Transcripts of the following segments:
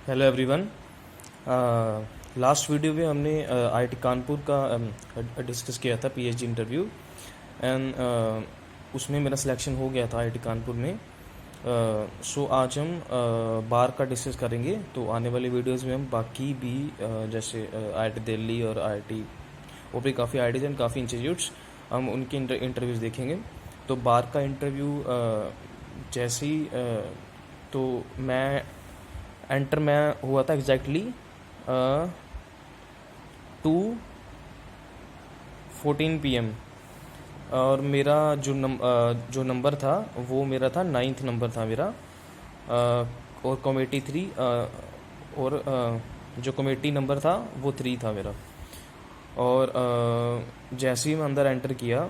Hello everyone. Last video में हमने IIT Kanpur का डिस्कस किया था पीएचडी इंटरव्यू एंड उसमें मेरा सिलेक्शन हो गया था आईआईटी कानपुर में। सो आज हम बार का डिस्कस करेंगे। तो आने वाली वीडियोस में हम बाकी भी जैसे आईआईटी दिल्ली और आईआईटी और भी काफ़ी आईआईटीज एंड काफ़ी इंस्टीट्यूट्स हम उनके इंटरव्यूज़ देखेंगे। तो बार का इंटरव्यू जैसे ही तो मैं हुआ था एग्जैक्टली 2:14 PM और मेरा जो नंबर था वो मेरा था 9th नंबर था मेरा। और कमेटी 3 और जो कमेटी नंबर था वो 3 था मेरा। और जैसे ही मैं अंदर एंटर किया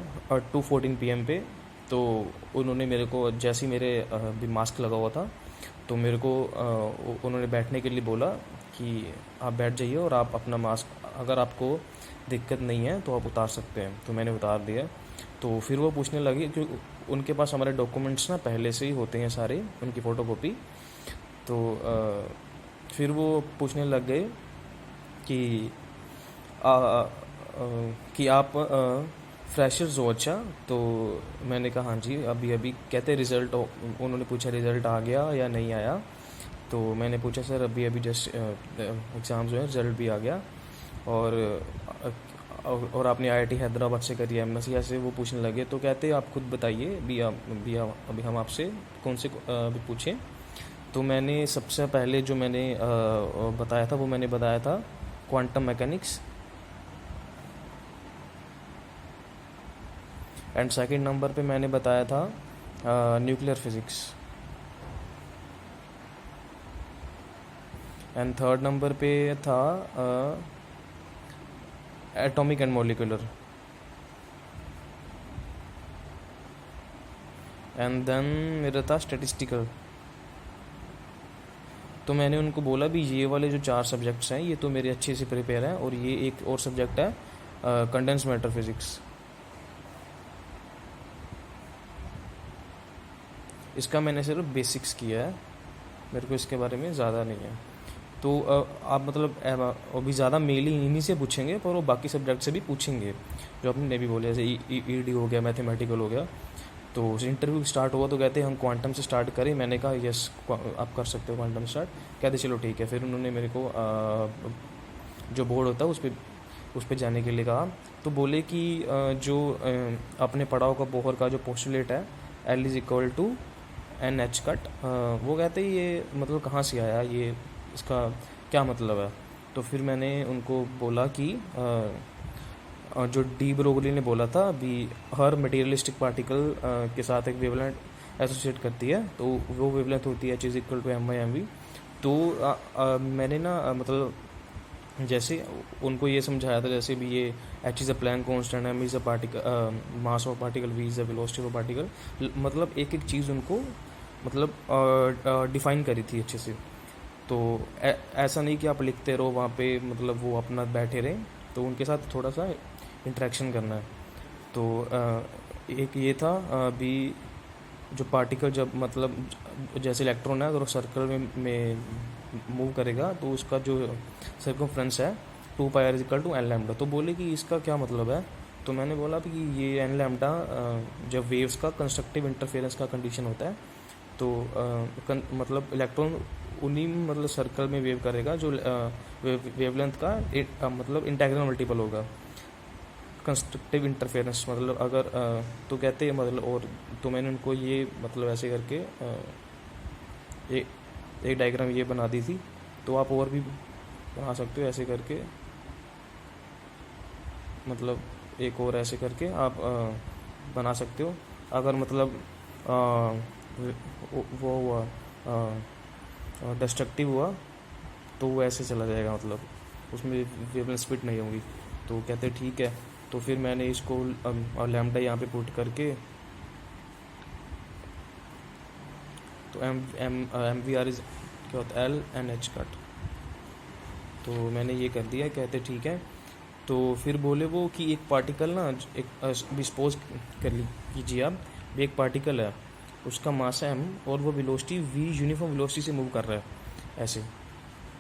2:14 PM पे, तो उन्होंने मेरे को जैसे ही मेरे भी मास्क लगा हुआ था तो मेरे को उन्होंने बैठने के लिए बोला कि आप बैठ जाइए और आप अपना मास्क, अगर आपको दिक्कत नहीं है तो आप उतार सकते हैं। तो मैंने उतार दिया। तो फिर वो पूछने लगे कि उनके पास हमारे डॉक्यूमेंट्स ना पहले से ही होते हैं सारे, उनकी फ़ोटोकॉपी। तो फिर वो पूछने लग गए कि आप फ्रेशर्स हो। अच्छा, तो मैंने कहा हाँ जी, अभी अभी कहते रिज़ल्ट, उन्होंने पूछा रिज़ल्ट आ गया या नहीं आया। तो मैंने पूछा सर अभी अभी जस्ट एग्ज़ाम जो है रिज़ल्ट भी आ गया और आपने आईआईटी हैदराबाद से करी है एमएससी, ऐसे वो पूछने लगे। तो कहते आप खुद बताइए अभी हम आपसे कौन से अभी पूछें। तो मैंने सबसे पहले जो मैंने बताया था वो मैंने बताया था quantum mechanics and second number पे मैंने बताया था nuclear physics and third number पे था atomic and molecular and then मेरा था स्टैटिस्टिकल। तो मैंने उनको बोला भी ये वाले जो 4 सब्जेक्ट्स हैं ये तो मेरे अच्छे से प्रिपेयर हैं, और ये एक और सब्जेक्ट है कंडेंस मैटर फिज़िक्स, इसका मैंने सिर्फ बेसिक्स किया है, मेरे को इसके बारे में ज़्यादा नहीं है। तो आप मतलब अभी ज़्यादा मेनली इन्हीं से पूछेंगे, पर वो बाकी सब्जेक्ट से भी पूछेंगे जो आपने भी बोले, जैसे ईडी हो गया, मैथमेटिकल हो गया। तो इंटरव्यू स्टार्ट हुआ तो कहते हम क्वांटम से स्टार्ट करें। मैंने कहा यस आप कर सकते हो क्वांटम स्टार्ट। कहते चलो ठीक है। फिर उन्होंने मेरे को जो बोर्ड होता है उस पर जाने के लिए कहा। तो बोले कि जो अपने पढ़ाओ का बोहर का जो पोस्टुलेट है L=NH कट, वो कहते ये मतलब कहाँ से आया, ये इसका क्या मतलब है। तो फिर मैंने उनको बोला कि जो डी ब्रोगली ने बोला था अभी, हर मटेरियलिस्टिक पार्टिकल के साथ एक वेवलेंथ एसोसिएट करती है, तो वो वेवलेंथ होती है H=m/mv। तो मैंने ना मतलब जैसे उनको ये समझाया था, जैसे भी ये H is a Planck constant, m is a particle mass of particle, v is a velocity of particle, मतलब एक एक चीज़ उनको मतलब डिफ़ाइन करी थी अच्छे से। तो ऐसा नहीं कि आप लिखते रहो वहाँ पे, मतलब वो अपना बैठे रहें, तो उनके साथ थोड़ा सा इंटरेक्शन करना है। तो एक ये था अभी जो पार्टिकल जब मतलब जैसे इलेक्ट्रॉन है अगर वो सर्कल में मूव करेगा तो उसका जो सर्कमफ्रेंस है 2πr=n λ। तो बोले कि इसका क्या मतलब है। तो मैंने बोला कि ये n λ जब वेव्स का कंस्ट्रक्टिव इंटरफेरेंस का कंडीशन होता है, तो मतलब इलेक्ट्रॉन उन्हीं मतलब सर्कल में वेव करेगा जो वेवलेंथ का मतलब इंटेग्रल मल्टीपल होगा। कंस्ट्रक्टिव इंटरफेरेंस मतलब अगर तो कहते हैं मतलब, और तो मैंने उनको ये मतलब ऐसे करके एक डायग्राम ये बना दी थी। तो आप और भी बना सकते हो ऐसे करके, मतलब एक और ऐसे करके आप बना सकते हो। अगर मतलब वो हुआ डिस्ट्रक्टिव हुआ तो वो ऐसे चला जाएगा, मतलब उसमें वेवलेंथ स्प्लिट नहीं होगी। तो कहते ठीक है। तो फिर मैंने इसको लैम्डा यहाँ पे पुट करके, तो एम वी आर इज क्या होता है L/NH कट, तो मैंने ये कर दिया। कहते ठीक है। तो फिर बोले वो कि एक पार्टिकल ना, एक सपोज कर लीजिए आप, एक पार्टिकल है, उसका मास है m और वो वेलोसिटी v यूनिफॉर्म वेलोसिटी से मूव कर रहा है ऐसे।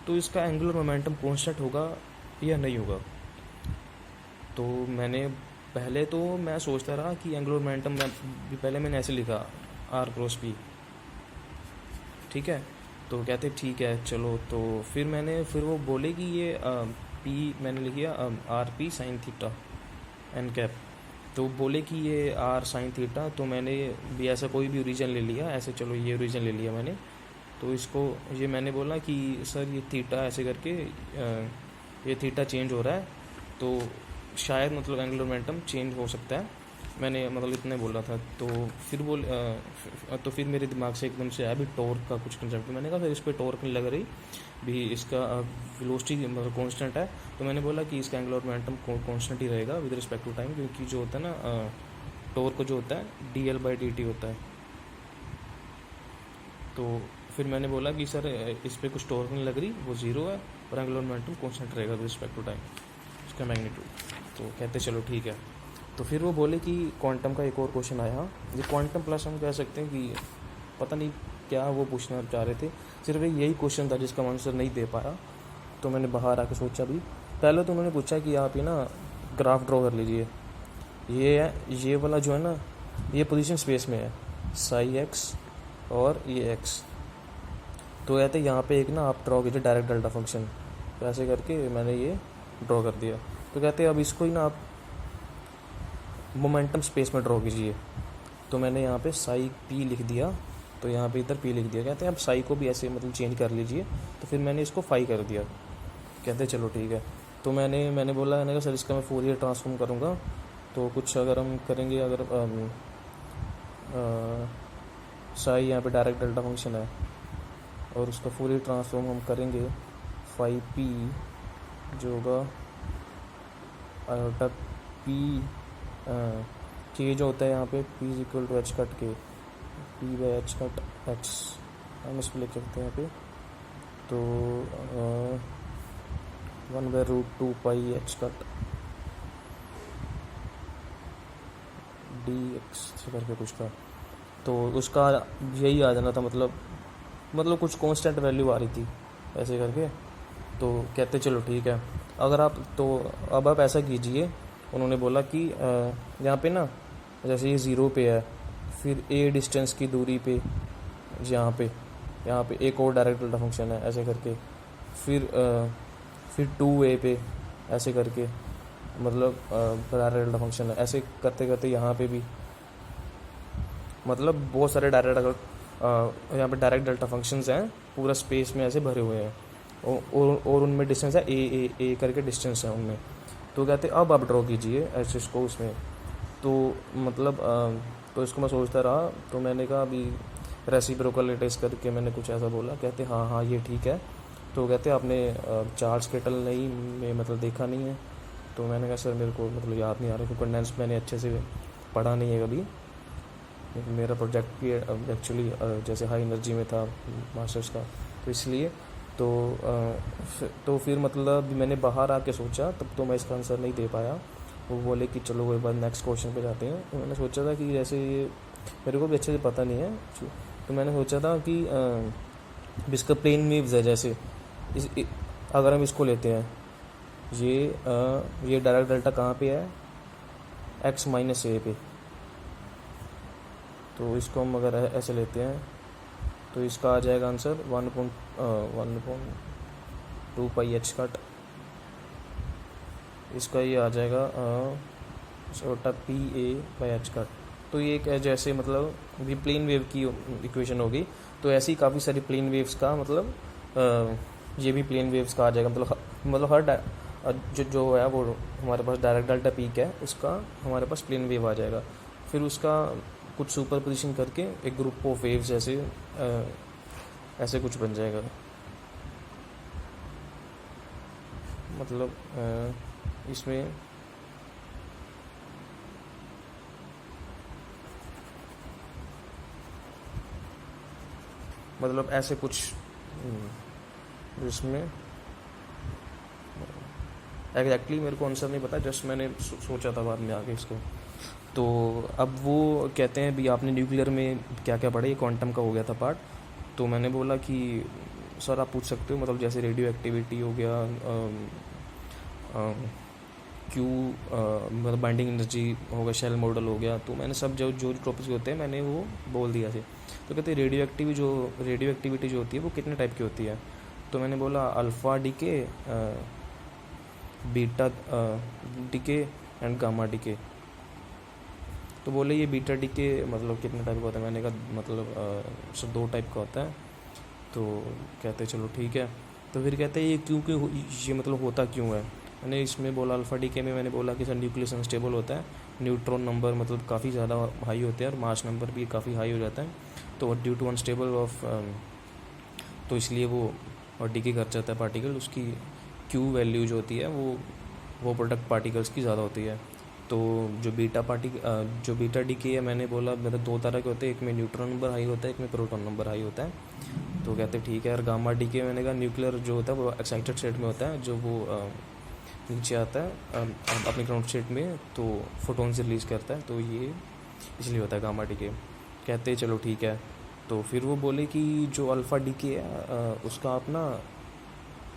तो इसका एंगुलर मोमेंटम कांस्टेंट होगा या नहीं होगा। तो मैं सोचता रहा कि एंगुलर मोमेंटम पहले मैंने ऐसे लिखा आर क्रॉस पी, ठीक है। तो कहते ठीक है चलो, तो फिर वो बोले कि ये पी मैंने लिख दिया R P sine theta N cap. तो बोले कि ये आर साइन थीटा, तो मैंने भी ऐसा कोई भी ओरिजिन ले लिया, ऐसे चलो ये ओरिजिन ले लिया मैंने। तो इसको ये मैंने बोला कि सर ये थीटा ऐसे करके ये थीटा चेंज हो रहा है, तो शायद मतलब एंगुलर मोमेंटम चेंज हो सकता है, मैंने मतलब इतने बोला था। तो फिर मेरे दिमाग से एकदम से आया भी टॉर्क का कुछ कंसेप्ट। मैंने कहा फिर इस पर टॉर्क नहीं लग रही भी, इसका वेलोसिटी मतलब कांस्टेंट है। तो मैंने बोला कि इसका एंगुलर मोमेंटम कांस्टेंट ही रहेगा विद रिस्पेक्ट टू टाइम, क्योंकि जो होता है ना टॉर्क जो होता है dl/dt होता है। तो फिर मैंने बोला कि सर इस पर कुछ टॉर्क नहीं लग रही, वो ज़ीरो है और एंगुलर मोमेंटम कांस्टेंट रहेगा विद रिस्पेक्ट टू टाइम, इसका मैग्नीट्यूड। तो कहते चलो ठीक है। तो फिर वो बोले कि क्वांटम का एक और क्वेश्चन आया, ये क्वांटम प्लस हम कह सकते हैं कि पता नहीं क्या वो पूछना चाह रहे थे, सिर्फ यही क्वेश्चन था जिसका आंसर नहीं दे पाया। तो मैंने बाहर आके सोचा भी, पहले तो उन्होंने पूछा कि आप ये ना ग्राफ ड्रॉ कर लीजिए, ये वाला जो है ना ये पोजीशन स्पेस में है साई एक्स और ये एक्स। तो कहते यहाँ पे एक ना आप ड्रॉ कीजिए डायरेक्ट डेल्टा फंक्शन, तो ऐसे करके मैंने ये ड्रॉ कर दिया। तो कहते अब इसको ही ना आप मोमेंटम स्पेस में ड्रॉ कीजिए। तो मैंने यहाँ पे साई पी लिख दिया, तो यहाँ पे इधर पी लिख दिया। कहते हैं अब साई को भी ऐसे मतलब चेंज कर लीजिए। तो फिर मैंने इसको फाई कर दिया। कहते चलो ठीक है। तो मैंने बोला, मैंने कहा सर इसका मैं फोरियर ट्रांसफॉर्म करूँगा, तो कुछ अगर हम करेंगे, अगर साई यहाँ पे डायरेक्ट डेल्टा फंक्शन है और उसका फोरियर ट्रांसफॉर्म हम करेंगे फाई पी जो होगा आयोटा पी के जो होता है यहाँ पे P is equal to H cut K, P by H cut X हम इसको लिख सकते हैं यहाँ पे। तो 1/√2 pi H cut D X से करके कुछ था। तो उसका यही आ जाना था, मतलब कुछ कांस्टेंट वैल्यू आ रही थी ऐसे करके। तो कहते चलो ठीक है, अगर आप तो अब आप ऐसा कीजिए। उन्होंने बोला कि यहाँ पे ना जैसे ये ज़ीरो पे है, फिर ए डिस्टेंस की दूरी पे यहाँ पे एक और डायरेक्ट डेल्टा फंक्शन है ऐसे करके, फिर 2a पे ऐसे करके, मतलब डायरेक्ट डेल्टा फंक्शन है ऐसे करते करते यहाँ पे भी, मतलब बहुत सारे यहाँ पे डायरेक्ट डेल्टा फंक्शंस हैं पूरा स्पेस में ऐसे भरे हुए हैं, और उनमें डिस्टेंस है ए करके डिस्टेंस है उनमें। तो कहते अब आप ड्रॉ कीजिए ऐसे इसको उसमें। तो तो इसको मैं सोचता रहा, तो मैंने कहा अभी रेसिप्रोकल टेस्ट करके मैंने कुछ ऐसा बोला। कहते हाँ ये ठीक है। तो कहते आपने चार्ज केटल नहीं में मतलब देखा नहीं है। तो मैंने कहा सर मेरे को मतलब याद नहीं आ रहा, क्योंकि कंडेंस मैंने अच्छे से पढ़ा नहीं है कभी, मेरा प्रोजेक्ट भी एक्चुअली जैसे हाई एनर्जी में था मास्टर्स का, तो इसलिए। तो फिर मतलब मैंने बाहर आके सोचा, तब तो मैं इसका आंसर नहीं दे पाया। वो बोले कि चलो कोई बात नेक्स्ट क्वेश्चन पे जाते हैं। तो मैंने सोचा था कि जैसे ये मेरे को भी अच्छे से पता नहीं है, तो मैंने सोचा था कि इसका प्लेन वेव्स है, जैसे अगर हम इसको लेते हैं, ये डायरेक्ट डेल्टा कहाँ पे है, x माइनस ए पे। तो इसको हम अगर ऐसे लेते हैं तो इसका आ जाएगा आंसर 1.2 पाई एच कट, इसका ये आ जाएगा छोटा P A by H cut. तो ये एक जैसे मतलब भी प्लेन वेव की इक्वेशन होगी। तो ऐसी काफ़ी सारी प्लेन वेव्स का मतलब ये भी प्लेन वेव्स का आ जाएगा, मतलब हर जो है वो हमारे पास डायरेक्ट डेल्टा पीक है, उसका हमारे पास प्लेन वेव आ जाएगा। फिर उसका कुछ सुपर पोजिशन करके एक ग्रुप ऑफ वेव्स ऐसे कुछ बन जाएगा। मतलब इसमें मतलब ऐसे कुछ जिसमें एग्जैक्टली मेरे को आंसर नहीं पता, जस्ट मैंने सोचा था बाद में आगे इसको। तो अब वो कहते हैं भी आपने न्यूक्लियर में क्या क्या पढ़ा, ये क्वांटम का हो गया था पार्ट। तो मैंने बोला कि सर आप पूछ सकते हो, मतलब जैसे रेडियो एक्टिविटी हो गया, क्यू मतलब बाइंडिंग एनर्जी हो गया, शेल मॉडल हो गया, तो मैंने सब जो जो टॉपिक्स होते हैं मैंने वो बोल दिया थे। तो कहते हैं रेडियो एक्टिविटी जो होती है वो कितने टाइप की होती है। तो मैंने बोला alpha dk, beta dk and gamma dk. तो बोले ये बीटा डीके मतलब कितने टाइप का होता है। मैंने कहा मतलब सर 2 टाइप का होता है। तो कहते चलो ठीक है। तो फिर कहते हैं ये ये मतलब होता क्यों है। मैंने इसमें बोला अल्फ़ा डीके में मैंने बोला कि सर न्यूक्लियस अनस्टेबल होता है, न्यूट्रॉन नंबर मतलब काफ़ी ज़्यादा हाई होते हैं और मास नंबर भी काफ़ी हाई हो जाता है। तो ड्यू टू अनस्टेबल ऑफ तो इसलिए वो और डीके कर जाता है पार्टिकल, उसकी क्यू वैल्यू जो होती है वो प्रोडक्ट पार्टिकल्स की ज़्यादा होती है। तो जो बीटा डीके है मैंने बोला मतलब 2 तरह के होते हैं, एक में न्यूट्रॉन नंबर हाई होता है, एक में प्रोटॉन नंबर हाई होता है। तो कहते ठीक है। और गामा डीके मैंने कहा न्यूक्लियर जो होता है वो एक्साइटेड स्टेट में होता है, जो वो नीचे आता है अपने ग्राउंड स्टेट में, तो फोटोन से रिलीज़ करता है, तो ये इसलिए होता है गामा डीके। कहते चलो ठीक है। तो फिर वो बोले कि जो अल्फ़ा डीके है उसका आप ना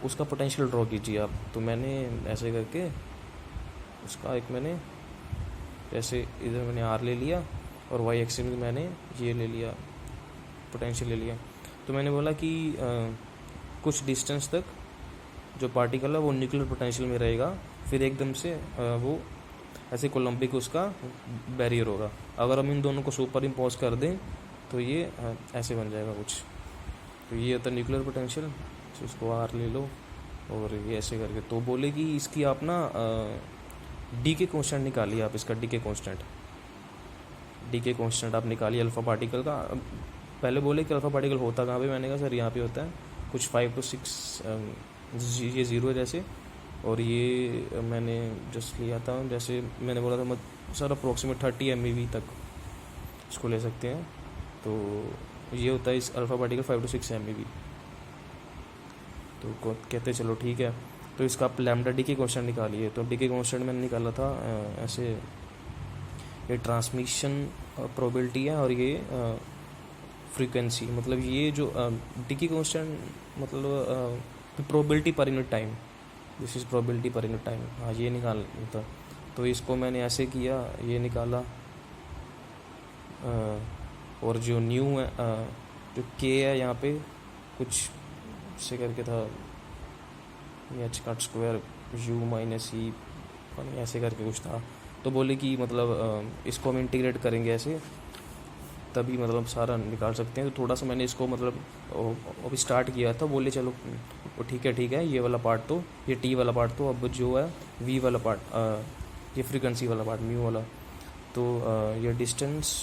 उसका पोटेंशियल ड्रॉ कीजिए आप। तो मैंने ऐसे करके उसका एक मैंने ऐसे इधर मैंने आर ले लिया और वाई एक्सिस में मैंने ये ले लिया, पोटेंशियल ले लिया। तो मैंने बोला कि कुछ डिस्टेंस तक जो पार्टिकल है वो न्यूक्लियर पोटेंशियल में रहेगा, फिर एकदम से वो ऐसे कोलम्बिक उसका बैरियर होगा। अगर हम इन दोनों को सुपर इम्पोज कर दें तो ये ऐसे बन जाएगा कुछ। तो ये होता है न्यूक्लियर पोटेंशियल। तो इसको आर ले लो और ये ऐसे करके। तो बोले कि इसकी आप ना डी के कॉन्स्टेंट निकालिए आप, इसका डी के कॉन्स्टेंट आप निकालिए अल्फ़ा पार्टिकल का। पहले बोले कि अल्फ़ा पार्टिकल होता कहाँ पे। मैंने कहा सर यहाँ पे होता है कुछ 5 to 6 ये 0 जैसे, और ये मैंने जस्ट लिया था जैसे मैंने बोला था सर अप्रोक्सीमेट 30 MeV तक इसको ले सकते हैं। तो ये होता है इस अल्फ़ा पार्टिकल 5 to 6 MeV। तो कहते चलो ठीक है। तो इसका आप लैम्डा डी के कॉन्स्टेंट निकालिए। तो डी के कॉन्स्टेंट मैंने निकाला था ऐसे, ये ट्रांसमिशन प्रोबेबिलिटी है और ये फ्रीक्वेंसी, मतलब ये जो डी के कॉन्स्टेंट मतलब probability per unit time, this is probability per unit time. हाँ ये निकालना था। तो इसको मैंने ऐसे किया, ये निकाला। और जो न्यू है जो के है यहाँ पे कुछ से करके था, H cut square U minus E ऐसे करके कुछ था। तो बोले कि मतलब इसको हम इंटीग्रेट करेंगे ऐसे, तभी मतलब सारा निकाल सकते हैं। तो थोड़ा सा मैंने इसको मतलब अभी स्टार्ट किया था। बोले चलो ठीक है ये वाला पार्ट तो, ये टी वाला पार्ट तो, अब जो है वी वाला पार्ट, ये फ्रीक्वेंसी वाला पार्ट म्यू वाला। तो ये डिस्टेंस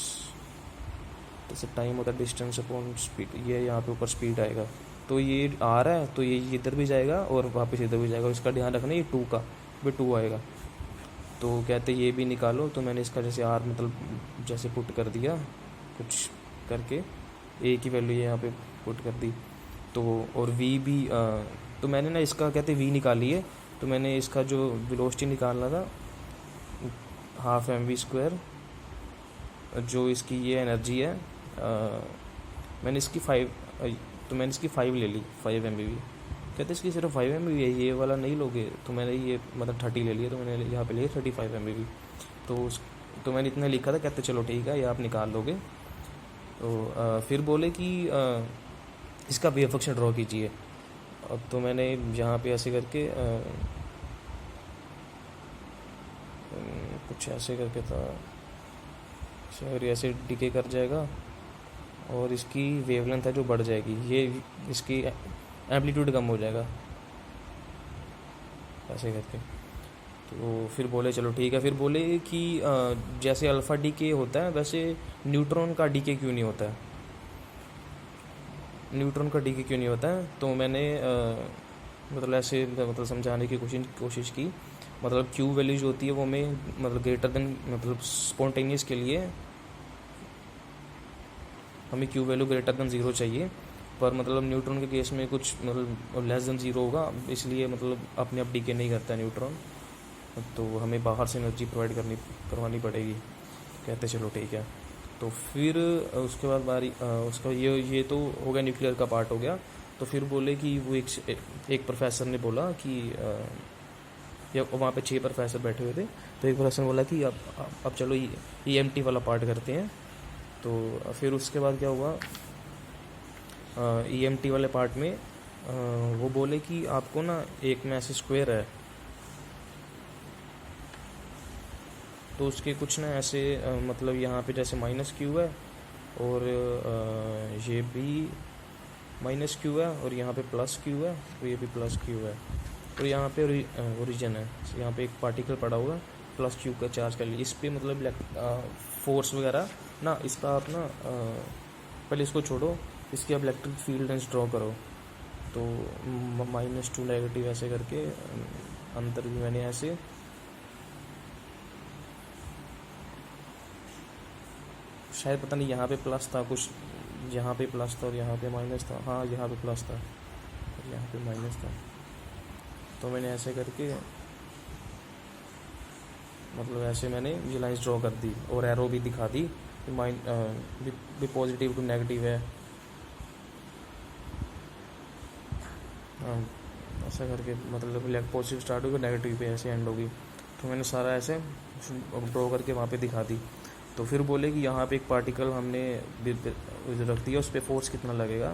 जैसे टाइम होता है डिस्टेंस अपॉन स्पीड, ये यहाँ पे ऊपर स्पीड आएगा। तो ये आ रहा है तो ये इधर भी जाएगा और वापस इधर भी जाएगा। इसका ध्यान रखना ये 2 का भी 2 आएगा। तो कहते ये भी निकालो। तो मैंने इसका जैसे आर मतलब जैसे पुट कर दिया कुछ करके, ए की वैल्यू यहाँ पे पुट कर दी। तो और वी भी तो मैंने ना इसका कहते वी निकाली है। तो मैंने इसका जो वेलोसिटी निकालना था 12 mv², जो इसकी ये एनर्जी है मैंने इसकी 5 ले ली 5 MeV। कहते इसकी सिर्फ 5 MeV है, ये वाला नहीं लोगे। तो मैंने ये मतलब 30 ले लिया। तो मैंने यहाँ पे लिया 35 MeV। तो मैंने इतना लिखा था। कहते चलो ठीक है ये आप निकाल लोगे। तो फिर बोले कि इसका वेव फंक्शन ड्रॉ कीजिए। अब तो मैंने यहाँ पे ऐसे करके कुछ ऐसे करके था, और ऐसे डिके कर जाएगा और इसकी वेवलेंथ है जो बढ़ जाएगी, ये इसकी एम्पलीट्यूड कम हो जाएगा ऐसे करके। तो फिर बोले चलो ठीक है। फिर बोले कि जैसे अल्फ़ा डीके होता है वैसे न्यूट्रॉन का डीके क्यों नहीं होता है, न्यूट्रॉन का डीके क्यों नहीं होता है। तो मैंने मतलब ऐसे मतलब समझाने की कोशिश की। मतलब क्यू वैल्यू जो होती है वो हमें मतलब ग्रेटर देन मतलब स्पॉन्टेनियस के लिए हमें क्यू वैल्यू ग्रेटर देन 0 चाहिए, पर मतलब न्यूट्रॉन के केस में कुछ मतलब लेस देन 0 होगा, इसलिए मतलब अपने आप डीके नहीं करता है न्यूट्रॉन। तो हमें बाहर से एनर्जी प्रोवाइड करवानी पड़ेगी। कहते चलो ठीक है। तो फिर उसके बाद उसका ये तो हो गया न्यूक्लियर का पार्ट हो गया। तो फिर बोले कि वो एक प्रोफेसर ने बोला कि या वहाँ पे 6 प्रोफेसर बैठे हुए थे, तो एक प्रोफेसर ने बोला कि अब चलो EMT वाला पार्ट करते हैं। तो फिर उसके बाद क्या हुआ, EMT वाले पार्ट में वो बोले कि आपको ना एक में ऐसे स्क्वायर है, तो उसके कुछ ना ऐसे मतलब यहाँ पे जैसे -q है और ये भी -q है और यहाँ पे +q है और ये भी +q है और यहाँ पे ओरिजिन है, यहाँ पे एक पार्टिकल पड़ा हुआ है +q का चार्ज कर लिया। इस पर मतलब फोर्स वगैरह ना, इसका आप ना पहले इसको छोड़ो, इसकी आप इलेक्ट्रिक फील्ड ड्रॉ करो। तो -2 नेगेटिव ऐसे करके अंदर भी मैंने ऐसे शायद पता नहीं यहाँ पे प्लस था कुछ, यहाँ पे प्लस था और यहाँ पे माइनस था, हाँ यहाँ पे प्लस था और यहाँ पे माइनस था। तो मैंने ऐसे करके मतलब ऐसे मैंने ये लाइन्स ड्रॉ कर दी और एरो भी दिखा दी कि पॉजिटिव टू नेगेटिव है। ऐसा करके मतलब पॉजिटिव स्टार्ट होगी नेगेटिव पे ऐसे एंड होगी। तो मैंने सारा ऐसे ड्रॉ करके वहाँ पे दिखा दी। तो फिर बोले कि यहाँ पे एक पार्टिकल हमने रख दिया, उस पर फोर्स कितना लगेगा।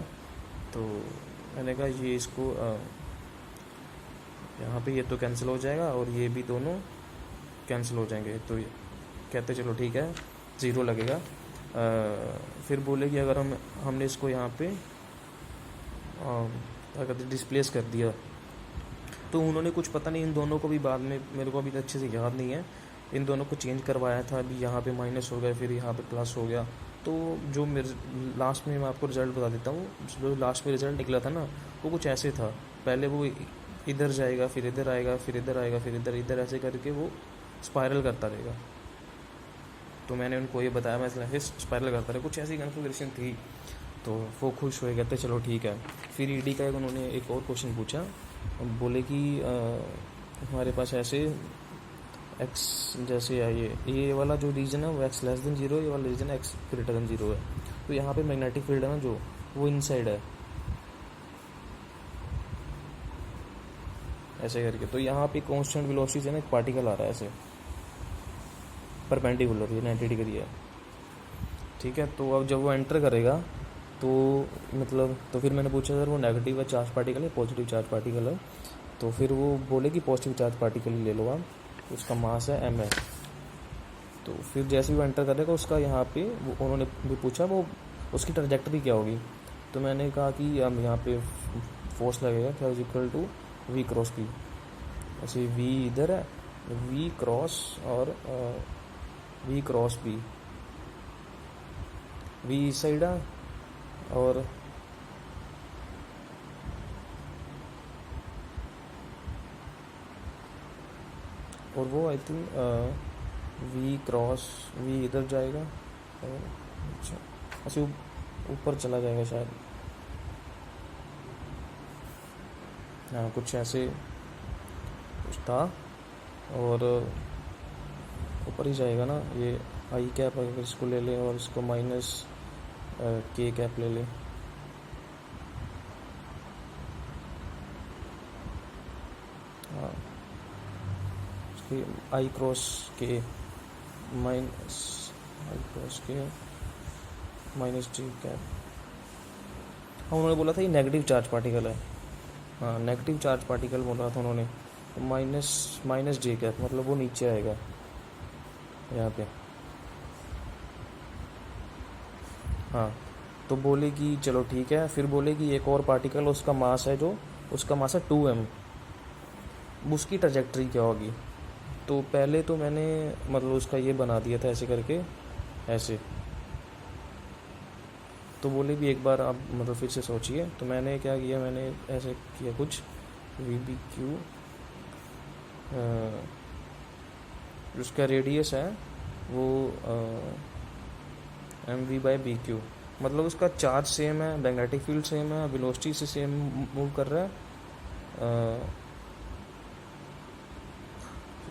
तो मैंने कहा ये इसको यहाँ पे ये तो कैंसिल हो जाएगा और ये भी दोनों कैंसिल हो जाएंगे। तो कहते चलो ठीक है 0 लगेगा। फिर बोले कि अगर हमने इसको यहाँ पे अगर डिस्प्लेस कर दिया, तो उन्होंने कुछ पता नहीं इन दोनों को भी बाद में, मेरे को अभी अच्छे से याद नहीं है, इन दोनों को चेंज करवाया था। अभी यहाँ पे माइनस हो गया, फिर यहाँ पे प्लस हो गया। तो जो मेरे लास्ट में मैं आपको रिज़ल्ट बता देता हूँ, जो लास्ट में रिज़ल्ट निकला था ना, वो कुछ ऐसे था। पहले वो इधर जाएगा, फिर इधर आएगा, फिर इधर आएगा, फिर इधर ऐसे करके वो स्पायरल करता रहेगा। तो मैंने उनको ये बताया, मैं इसलिए स्पायरल करता रहा, कुछ ऐसी कन्फिगरेशन थी। तो वो खुश हुए, कहते चलो ठीक है। फिर ईडी का उन्होंने एक और क्वेश्चन पूछा, बोले कि हमारे पास ऐसे x जैसे ये वाला जो रीजन है वो x 0, ये वाला रीजन x 0 है। तो यहाँ पे मैग्नेटिक फील्ड है ना जो, वो इनसाइड है ऐसे करके। तो यहाँ पे कांस्टेंट वेलोसिटी से ना एक पार्टिकल आ रहा है ऐसे परपेंडिकुलर, ये 90 डिग्री है, ठीक है। तो अब जब वो एंटर करेगा तो मतलब, तो फिर मैंने पूछा सर वो नेगेटिव चार्ज पार्टिकल है पॉजिटिव चार्ज पार्टिकल है। तो फिर वो बोले कि पॉजिटिव चार्ज पार्टिकल ही ले लो आप, उसका मास है m है। तो फिर जैसे ही वो एंटर करेगा उसका यहाँ पे वो उन्होंने भी पूछा वो उसकी ट्रैजेक्टरी क्या होगी। तो मैंने कहा कि हम यहाँ पे फोर्स लगेगा क्या equal to v cross p। ऐसे v इधर है, v क्रॉस और v क्रॉस p, v इस साइड है और वो I think v cross v इधर जाएगा और अच्छा ऐसे ऊपर चला जाएगा शायद, हाँ कुछ ऐसे कुछ था। और ऊपर ही जाएगा ना ये आई कैप, अगर इसको ले लें और इसको माइनस k कैप ले लें, हाँ आई क्रॉस के माइनस आई क्रॉस के माइनस जी कैप। हाँ उन्होंने बोला था ये नेगेटिव चार्ज पार्टिकल है, हाँ नेगेटिव चार्ज पार्टिकल बोला था उन्होंने। माइनस जे कैप मतलब वो नीचे आएगा यहाँ पे, हाँ। तो बोले कि चलो ठीक है। फिर बोले कि एक और पार्टिकल उसका मास है, जो उसका मास है 2m, उसकी ट्रैजेक्टरी क्या होगी। तो पहले तो मैंने मतलब उसका ये बना दिया था ऐसे करके ऐसे। तो बोले भी एक बार आप मतलब फिर से सोचिए। तो मैंने क्या किया, मैंने ऐसे किया कुछ VBQ, उसका रेडियस है वो mv/bq, मतलब उसका चार्ज सेम है, मैग्नेटिक फील्ड सेम है, वेलोसिटी से सेम मूव कर रहा है।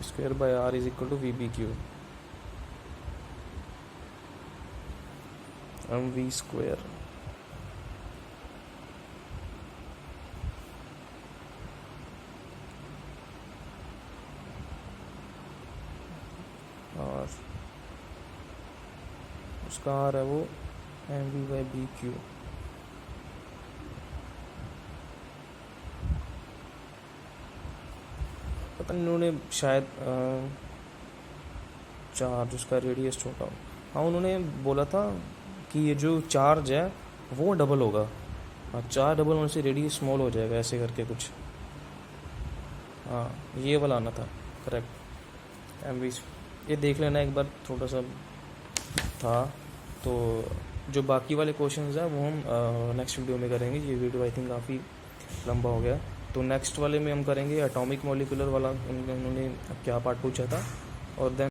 Square by r is equal to VBQ, mv square. उसका आर है वो mv/bq। पता नहीं उन्होंने शायद चार्ज उसका रेडियस छोटा हो। हाँ उन्होंने बोला था कि ये जो चार्ज है वो डबल होगा। हाँ चार्ज डबल होने से रेडियस स्मॉल हो जाएगा, ऐसे करके कुछ। हाँ ये वाला आना था करेक्ट। एम ये देख लेना एक बार, थोड़ा सा था। तो जो बाकी वाले क्वेश्चंस हैं वो हम नेक्स्ट वीडियो में करेंगे। ये वीडियो आई थिंक काफ़ी लंबा हो गया, तो नेक्स्ट वाले में हम करेंगे एटॉमिक मॉलिक्यूलर वाला, उन्होंने क्या पार्ट पूछा था। और देन